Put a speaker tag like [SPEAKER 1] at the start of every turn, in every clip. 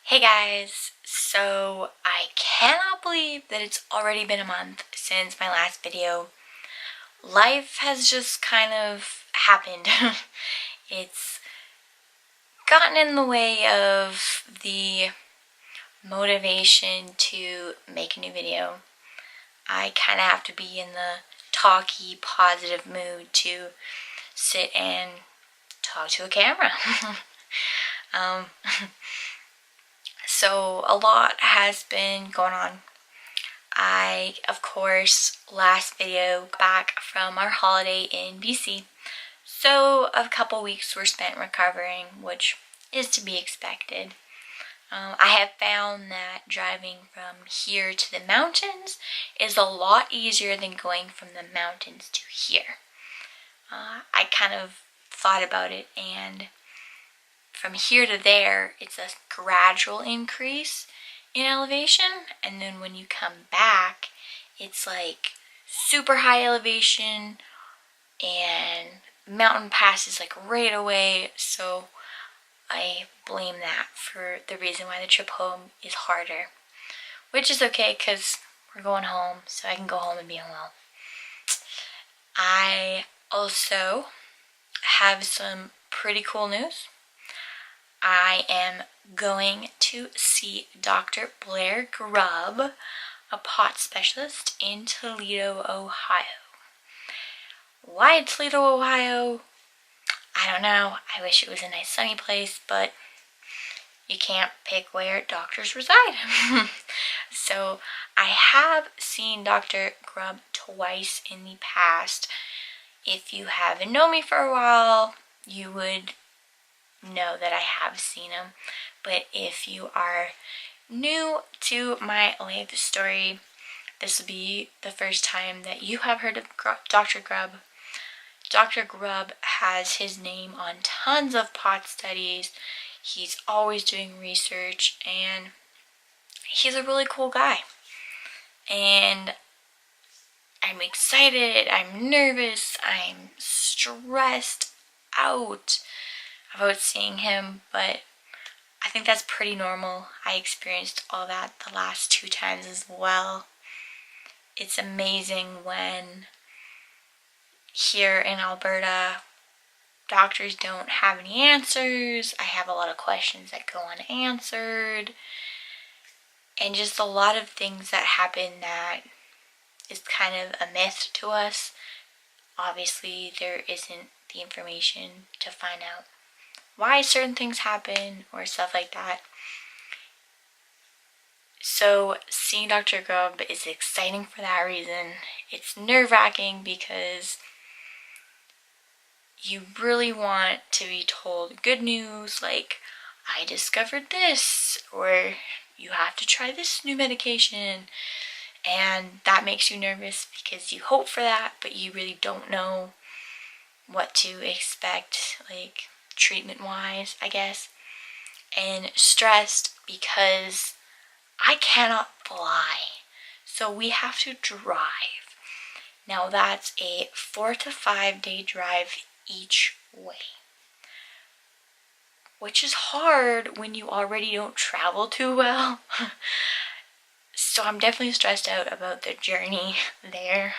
[SPEAKER 1] Hey guys, so I cannot believe that it's already been a month since my last video. Life has just kind of happened. It's gotten in the way of the motivation to make a new video. I kind of have to be in the talky, positive mood to sit and talk to a camera. um, So a lot has been going on. I, of course, last video back from our holiday in BC. So a couple weeks were spent recovering, which is to be expected. I have found that driving from here to the mountains is a lot easier than going from the mountains to here. I kind of thought about it, and from here to there, it's a gradual increase in elevation, and then when you come back, it's like super high elevation and mountain passes like right away. So I blame that for the reason why the trip home is harder, which is okay because we're going home, so I can go home and be unwell. I also have some pretty cool news. I am going to see Dr. Blair Grubb, a pot specialist in Toledo, Ohio. Why Toledo, Ohio? I don't know. I wish it was a nice sunny place, but you can't pick where doctors reside. So I have seen Dr. Grubb twice in the past. If you haven't known me for a while, you would know that I have seen him. But if you are new to my life story, this will be the first time that you have heard of Dr. Grubb. Dr. Grubb has his name on tons of pot studies. He's always doing research, and he's a really cool guy. And I'm excited, I'm nervous, I'm stressed out about seeing him, but I think that's pretty normal. I experienced all that the last 2 times as well. It's amazing when here in Alberta, doctors don't have any answers. I have a lot of questions that go unanswered, and just a lot of things that happen that is kind of a myth to us. Obviously, there isn't the information to find out why certain things happen or stuff like that. So seeing Dr. Grubb is exciting for that reason. It's nerve-wracking because you really want to be told good news, like, I discovered this, or you have to try this new medication, and that makes you nervous because you hope for that, but you really don't know what to expect, like, treatment-wise, I guess. And stressed because I cannot fly, so we have to drive. Now that's a 4 to 5 day drive each way, which is hard when you already don't travel too well. So I'm definitely stressed out about the journey there.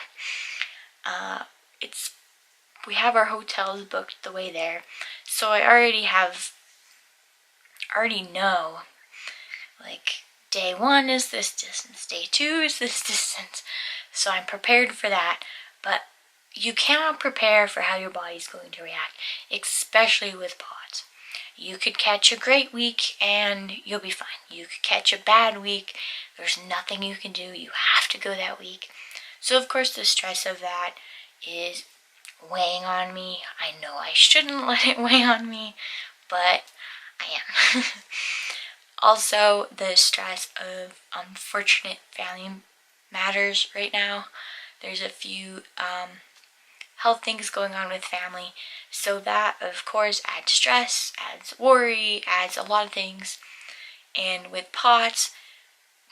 [SPEAKER 1] We have our hotels booked the way there, so I already know, like, day 1 is this distance, day 2 is this distance, so I'm prepared for that. But you cannot prepare for how your body's going to react, especially with pots. You could catch a great week and you'll be fine. You could catch a bad week, there's nothing you can do, you have to go that week. So of course the stress of that is weighing on me. I know I shouldn't let it weigh on me, but I am. Also, the stress of unfortunate family matters right now. There's a few health things going on with family, so that of course adds stress, adds worry, adds a lot of things. And with POTS,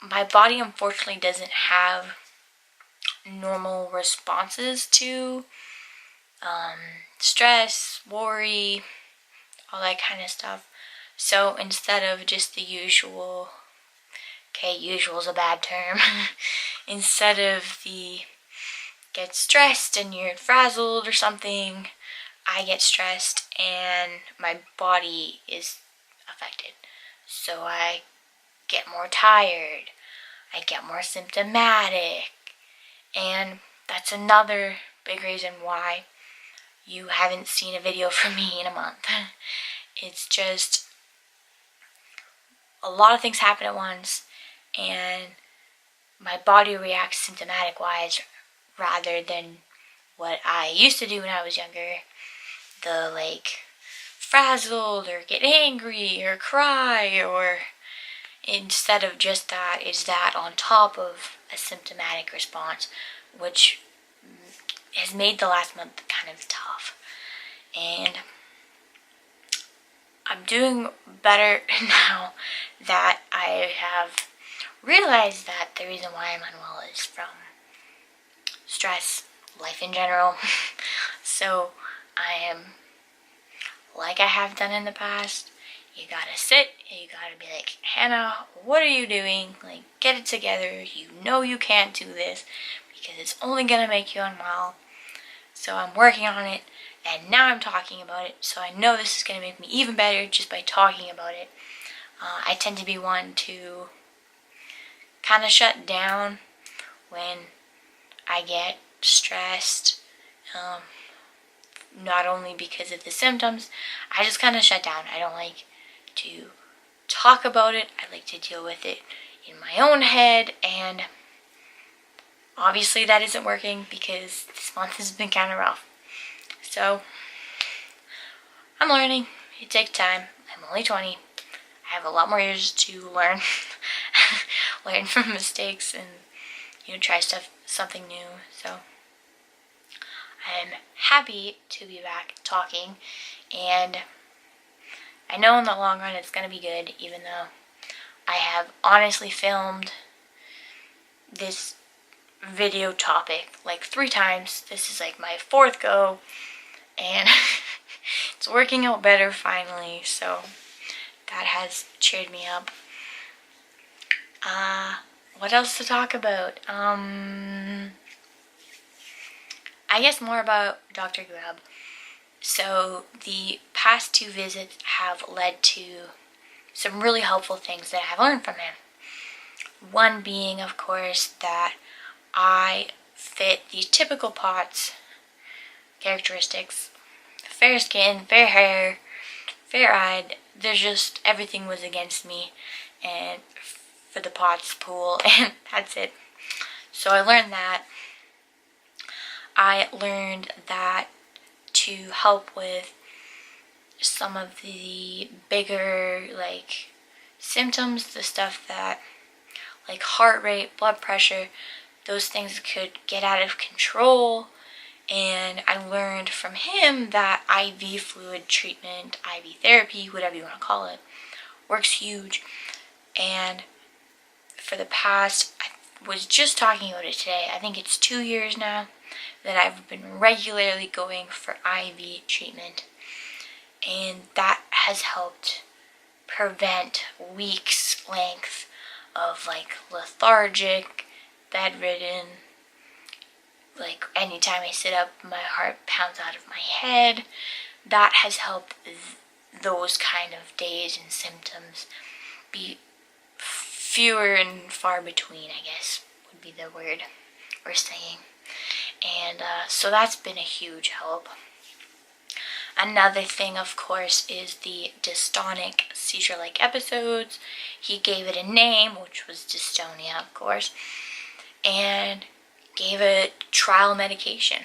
[SPEAKER 1] my body unfortunately doesn't have normal responses to stress, worry, all that kind of stuff. So instead of just the usual, okay, usual is a bad term, instead of the get stressed and you're frazzled or something, I get stressed and my body is affected. So I get more tired, I get more symptomatic, and that's another big reason why you haven't seen a video from me in a month. It's just a lot of things happen at once, and my body reacts symptomatic wise rather than what I used to do when I was younger. The like frazzled or get angry or cry, or instead of just that, is that on top of a symptomatic response, which has made the last month kind of tough. And I'm doing better now that I have realized that the reason why I'm unwell is from stress, life in general. So I am, like I have done in the past, you gotta sit and you gotta be like, Hannah, what are you doing? Like, get it together. You know you can't do this because it's only gonna make you unwell. So I'm working on it, and now I'm talking about it, so I know this is gonna make me even better just by talking about it. I tend to be one to kind of shut down when I get stressed. Not only because of the symptoms, I just kind of shut down. I don't like to talk about it. I like to deal with it in my own head, and obviously that isn't working because this month has been kind of rough. So I'm learning. It takes time. I'm only 20. I have a lot more years to learn. Learn from mistakes and try something new. So I'm happy to be back talking, and I know in the long run it's going to be good, even though I have honestly filmed this video topic like 3 times. This is like my 4th go, and it's working out better finally, so that has cheered me up. What else to talk about? I guess more about Dr. Grubb. So the past 2 visits have led to some really helpful things that I've learned from him. One being, of course, that I fit the typical POTS characteristics. Fair skin, fair hair, fair-eyed. There's just, everything was against me and for the POTS pool, and that's it. So I learned that. I learned that to help with some of the bigger like symptoms, the stuff that like heart rate, blood pressure, those things could get out of control. And I learned from him that IV fluid treatment, IV therapy, whatever you want to call it, works huge. And for the past, I was just talking about it today, I think it's 2 years now that I've been regularly going for IV treatment, and that has helped prevent weeks length of like lethargic, bedridden, like anytime I sit up my heart pounds out of my head. That has helped those kind of days and symptoms be fewer and far between, I guess would be the word or saying. And so that's been a huge help. Another thing, of course, is the dystonic seizure-like episodes. He gave it a name, which was dystonia, of course, and gave it trial medication.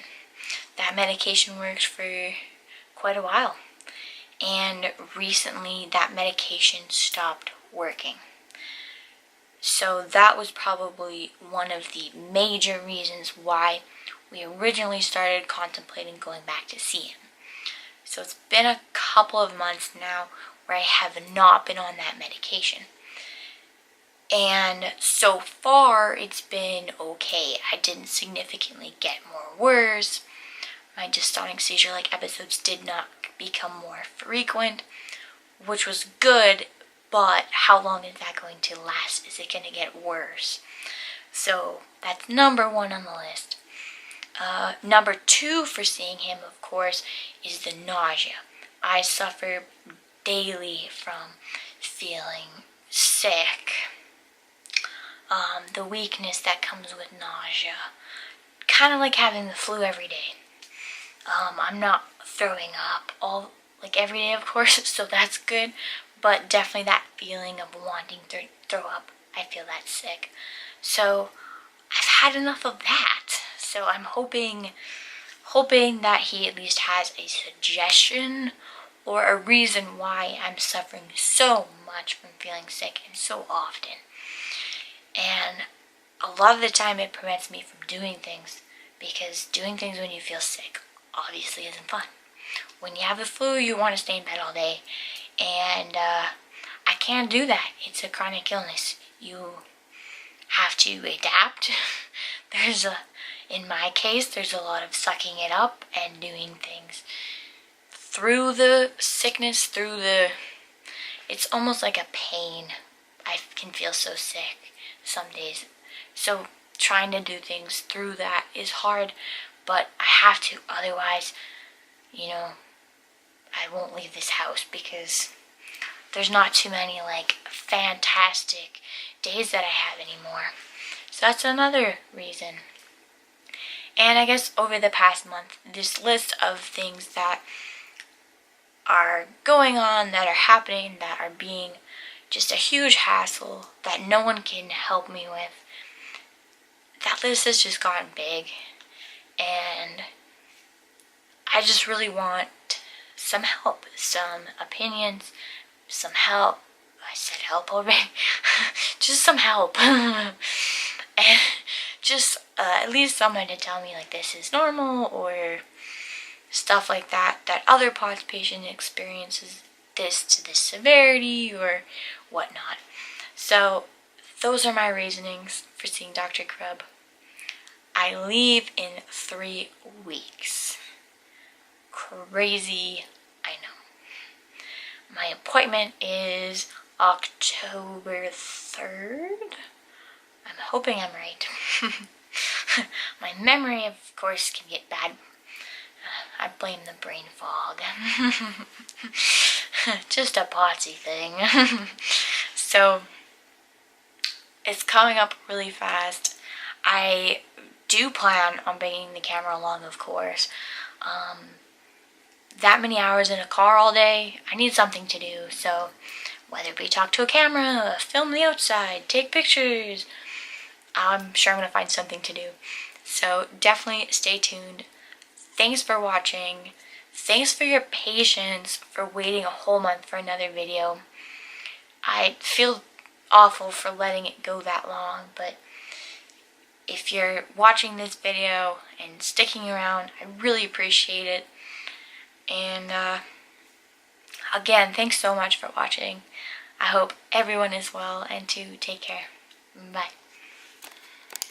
[SPEAKER 1] That medication worked for quite a while, and recently that medication stopped working. So that was probably one of the major reasons why we originally started contemplating going back to see him. So it's been a couple of months now where I have not been on that medication. And so far it's been okay. I didn't significantly get more worse. My dystonic seizure-like episodes did not become more frequent, which was good, but how long is that going to last? Is it going to get worse? So that's number one on the list. Number two for seeing him, of course, is the nausea. I suffer daily from feeling sick. The weakness that comes with nausea. Kind of like having the flu every day. I'm not throwing up every day, of course, so that's good. But definitely that feeling of wanting to throw up. I feel that sick. So I've had enough of that. So I'm hoping that he at least has a suggestion or a reason why I'm suffering so much from feeling sick and so often. And a lot of the time it prevents me from doing things, because doing things when you feel sick obviously isn't fun. When you have the flu, you want to stay in bed all day, and I can't do that. It's a chronic illness. You have to adapt. In my case, there's a lot of sucking it up and doing things through the sickness, it's almost like a pain. I can feel so sick some days. So trying to do things through that is hard, but I have to, otherwise, I won't leave this house, because there's not too many fantastic days that I have anymore. So that's another reason. And I guess over the past month, this list of things that are going on, that are happening, that are being just a huge hassle, that no one can help me with, that list has just gotten big. And I just really want some help, some opinions, some help. I said help already. Just some help. And just at least someone to tell me this is normal, or stuff like that other POTS patient experiences this to this severity or whatnot. So those are my reasonings for seeing Dr. Grubb. I leave in 3 weeks. Crazy, I know. My appointment is October 3rd. I'm hoping I'm right. My memory, of course, can get bad. I blame the brain fog. Just a potsy thing. So, it's coming up really fast. I do plan on bringing the camera along, of course. That many hours in a car all day, I need something to do. So, whether it be talk to a camera, film the outside, take pictures, I'm sure I'm going to find something to do. So definitely stay tuned. Thanks for watching. Thanks for your patience for waiting a whole month for another video. I feel awful for letting it go that long, but if you're watching this video and sticking around, I really appreciate it. And again, thanks so much for watching. I hope everyone is well, and to take care. Bye.